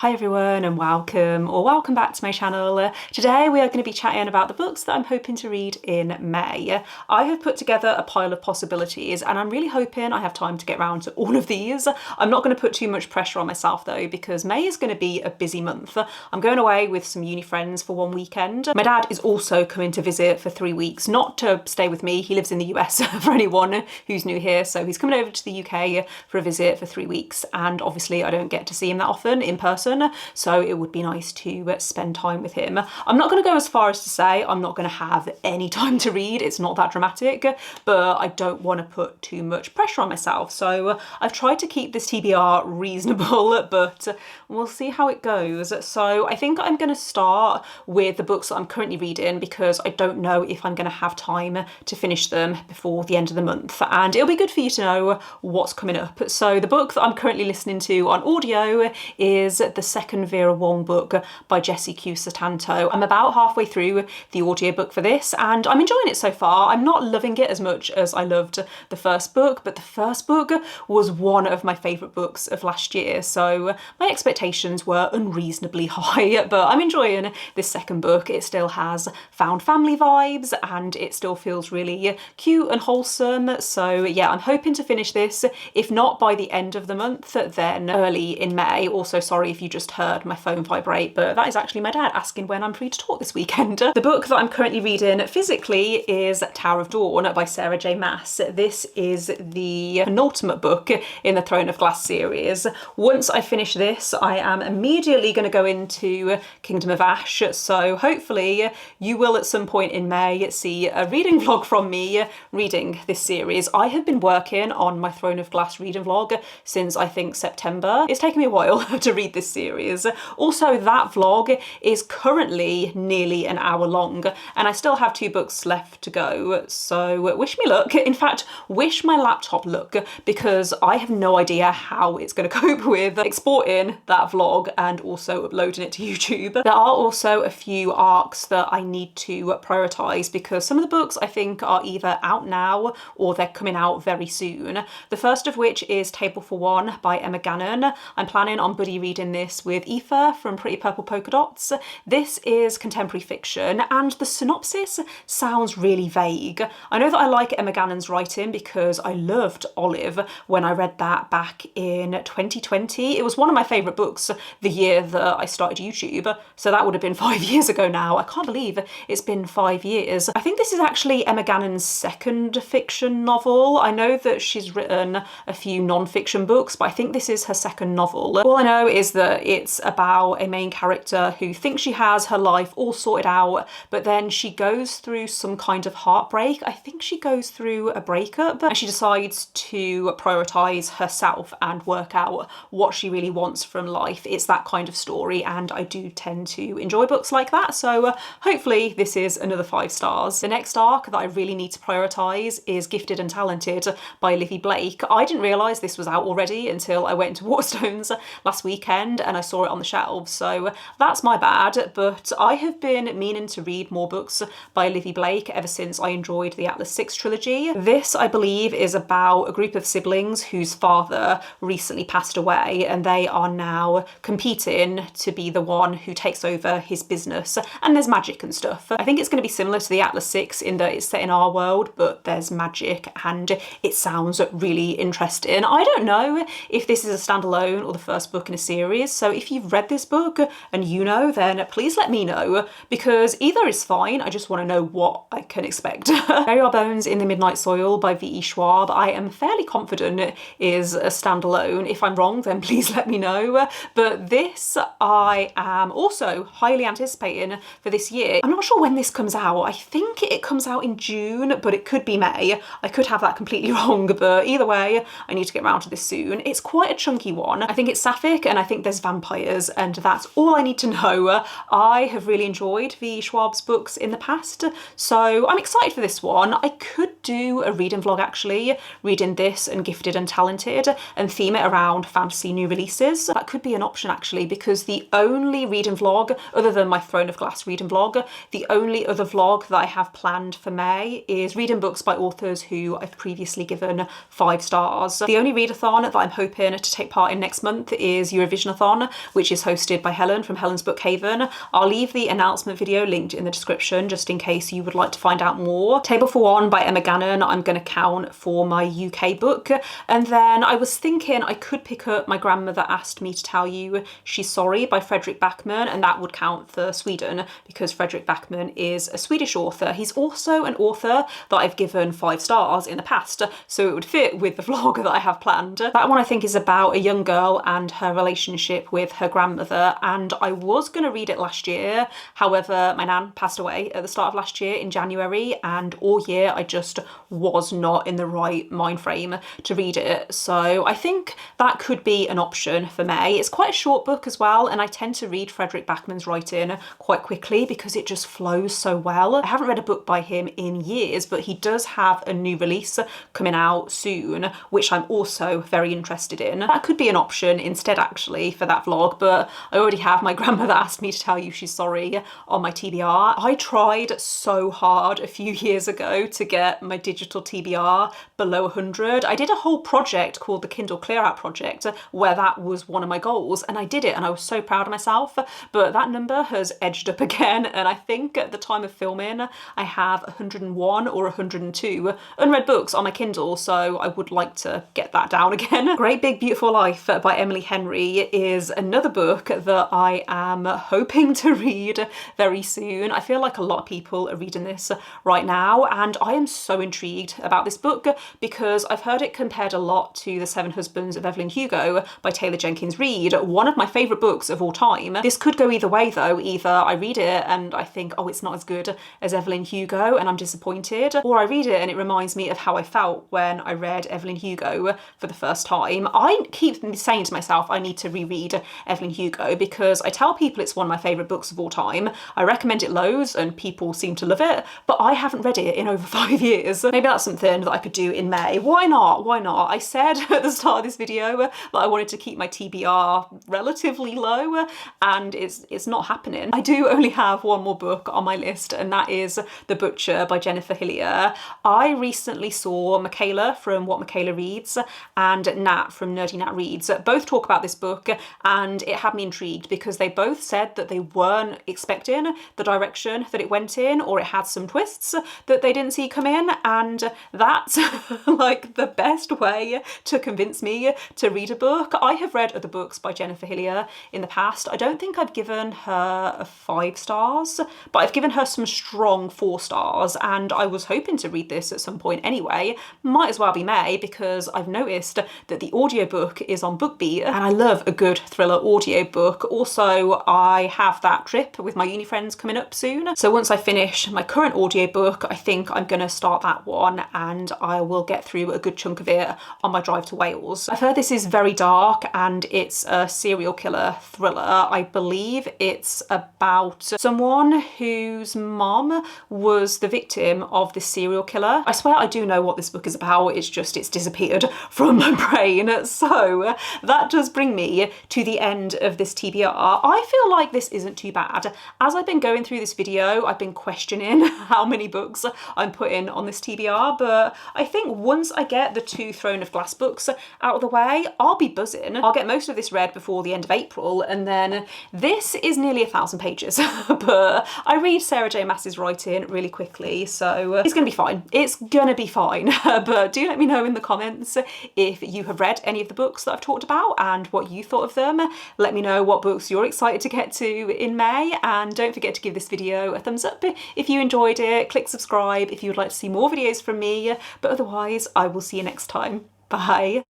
Hi everyone and welcome back to my channel. Today we are going to be chatting about the books that I'm hoping to read in May. I have put together a pile of possibilities and I'm really hoping I have time to get around to all of these. I'm not going to put too much pressure on myself though because May is going to be a busy month. I'm going away with some uni friends for one weekend. My dad is also coming to visit for 3 weeks, not to stay with me, he lives in the US for anyone who's new here, so he's coming over to the UK for a visit for 3 weeks and obviously I don't get to see him that often in person. So it would be nice to spend time with him. I'm not going to go as far as to say I'm not going to have any time to read, it's not that dramatic, but I don't want to put too much pressure on myself. So I've tried to keep this TBR reasonable, but we'll see how it goes. So I think I'm going to start with the books that I'm currently reading because I don't know if I'm going to have time to finish them before the end of the month, and it'll be good for you to know what's coming up. So the book that I'm currently listening to on audio is the second Vera Wong book by Jessie Q Satanto. I'm about halfway through the audiobook for this and I'm enjoying it so far. I'm not loving it as much as I loved the first book, but the first book was one of my favourite books of last year, so my expectations were unreasonably high, but I'm enjoying this second book. It still has found family vibes and it still feels really cute and wholesome, so yeah, I'm hoping to finish this, if not by the end of the month, then early in May. Also, sorry if you just heard my phone vibrate, but that is actually my dad asking when I'm free to talk this weekend. The book that I'm currently reading physically is Tower of Dawn by Sarah J Maas. This is the penultimate book in the Throne of Glass series. Once I finish this, I am immediately going to go into Kingdom of Ash, so hopefully you will at some point in May see a reading vlog from me reading this series. I have been working on my Throne of Glass reading vlog since I think September. It's taken me a while to read this series. Also, that vlog is currently nearly an hour long and I still have 2 books left to go, so wish me luck. In fact, wish my laptop luck because I have no idea how it's going to cope with exporting that vlog and also uploading it to YouTube. There are also a few arcs that I need to prioritise because some of the books I think are either out now or they're coming out very soon. The first of which is Table for One by Emma Gannon. I'm planning on buddy reading this with Aoife from Pretty Purple Polka Dots. This is contemporary fiction and the synopsis sounds really vague. I know that I like Emma Gannon's writing because I loved Olive when I read that back in 2020. It was one of my favourite books the year that I started YouTube, so that would have been 5 years ago now. I can't believe it's been 5 years. I think this is actually Emma Gannon's second fiction novel. I know that she's written a few non-fiction books, but I think this is her second novel. All I know is that it's about a main character who thinks she has her life all sorted out, but then she goes through some kind of heartbreak. I think she goes through a breakup and she decides to prioritise herself and work out what she really wants from life. It's that kind of story and I do tend to enjoy books like that, so hopefully this is another 5 stars. The next arc that I really need to prioritise is Gifted and Talented by Livy Blake. I didn't realise this was out already until I went to Waterstones last weekend and I saw it on the shelves, so that's my bad, but I have been meaning to read more books by Livy Blake ever since I enjoyed the Atlas 6 trilogy. This, I believe, is about a group of siblings whose father recently passed away and they are now competing to be the one who takes over his business, and there's magic and stuff. I think it's going to be similar to the Atlas 6 in that it's set in our world, but there's magic and it sounds really interesting. I don't know if this is a standalone or the first book in a series, so if you've read this book and you know, then please let me know because either is fine, I just want to know what I can expect. Bury Our Bones in the Midnight Soil by V.E. Schwab I am fairly confident is a standalone. If I'm wrong then please let me know, but this I am also highly anticipating for this year. I'm not sure when this comes out. I think it comes out in June, but it could be May. I could have that completely wrong, but either way I need to get around to this soon. It's quite a chunky one. I think it's sapphic and I think there's vampires and that's all I need to know. I have really enjoyed V. Schwab's books in the past, so I'm excited for this one. I could could do a reading vlog actually, reading this and Gifted and Talented, and theme it around fantasy new releases. That could be an option actually, because the only reading vlog, other than my Throne of Glass reading vlog, the only other vlog that I have planned for May is reading books by authors who I've previously given 5 stars. The only readathon that I'm hoping to take part in next month is Eurovisionathon, which is hosted by Helen from Helen's Book Haven. I'll leave the announcement video linked in the description just in case you would like to find out more. Table for One by Emma Gannon I'm going to count for my UK book. And then I was thinking I could pick up My Grandmother Asked Me to Tell You She's Sorry by Fredrik Backman, and that would count for Sweden because Fredrik Backman is a Swedish author. He's also an author that I've given 5 stars in the past, so it would fit with the vlog that I have planned. That one I think is about a young girl and her relationship with her grandmother, and I was going to read it last year. However, my nan passed away at the start of last year in January, and all year I just was not in the right mind frame to read it. So I think that could be an option for May. It's quite a short book as well, and I tend to read Fredrik Backman's writing quite quickly because it just flows so well. I haven't read a book by him in years, but he does have a new release coming out soon, which I'm also very interested in. That could be an option instead actually for that vlog, but I already have My Grandmother Asked Me to Tell You She's Sorry on my TBR. I tried so hard a few years ago to get my digital TBR below 100. I did a whole project called the Kindle Clear Out Project where that was one of my goals, and I did it and I was so proud of myself, but that number has edged up again, and I think at the time of filming I have 101 or 102 unread books on my Kindle, so I would like to get that down again. Great Big Beautiful Life by Emily Henry is another book that I am hoping to read very soon. I feel like a lot of people are reading this right now, and I am so intrigued about this book because I've heard it compared a lot to The Seven Husbands of Evelyn Hugo by Taylor Jenkins Reid, one of my favourite books of all time. This could go either way though. Either I read it and I think, oh, it's not as good as Evelyn Hugo and I'm disappointed, or I read it and it reminds me of how I felt when I read Evelyn Hugo for the first time. I keep saying to myself I need to reread Evelyn Hugo because I tell people it's one of my favourite books of all time. I recommend it loads and people seem to love it, but I haven't read it in over 5 years. Maybe that's something that I could do in May. Why not? Why not? I said at the start of this video that I wanted to keep my TBR relatively low, and it's not happening. I do only have one more book on my list, and that is The Butcher by Jennifer Hillier. I recently saw Michaela from What Michaela Reads and Nat from Nerdy Nat Reads both talk about this book, and it had me intrigued because they both said that they weren't expecting the direction that it went in, or it had some twists that they didn't see come in, and that's like the best way to convince me to read a book. I have read other books by Jennifer Hillier in the past. I don't think I've given her a 5 stars, but I've given her some strong 4 stars, and I was hoping to read this at some point anyway. Might as well be May because I've noticed that the audiobook is on BookBeat, and I love a good thriller audiobook. Also, I have that trip with my uni friends coming up soon, so once I finish my current audiobook, I think I'm gonna start that one and I will get through a good chunk of it on my drive to Wales. I've heard this is very dark and it's a serial killer thriller. I believe it's about someone whose mom was the victim of this serial killer. I swear I do know what this book is about, it's just it's disappeared from my brain. So that does bring me to the end of this TBR. I feel like this isn't too bad. As I've been going through this video, I've been questioning how many books I'm putting on this TBR, but I think once I get the 2 Throne of Glass books out of the way, I'll be buzzing. I'll get most of this read before the end of April, and then this is nearly 1,000 pages, but I read Sarah J Maas's writing really quickly, so it's gonna be fine. It's gonna be fine. But do let me know in the comments if you have read any of the books that I've talked about and what you thought of them. Let me know what books you're excited to get to in May, and don't forget to give this video a thumbs up if you enjoyed it. Click subscribe if you would like to see more videos from me, but otherwise I will see you next time. Bye.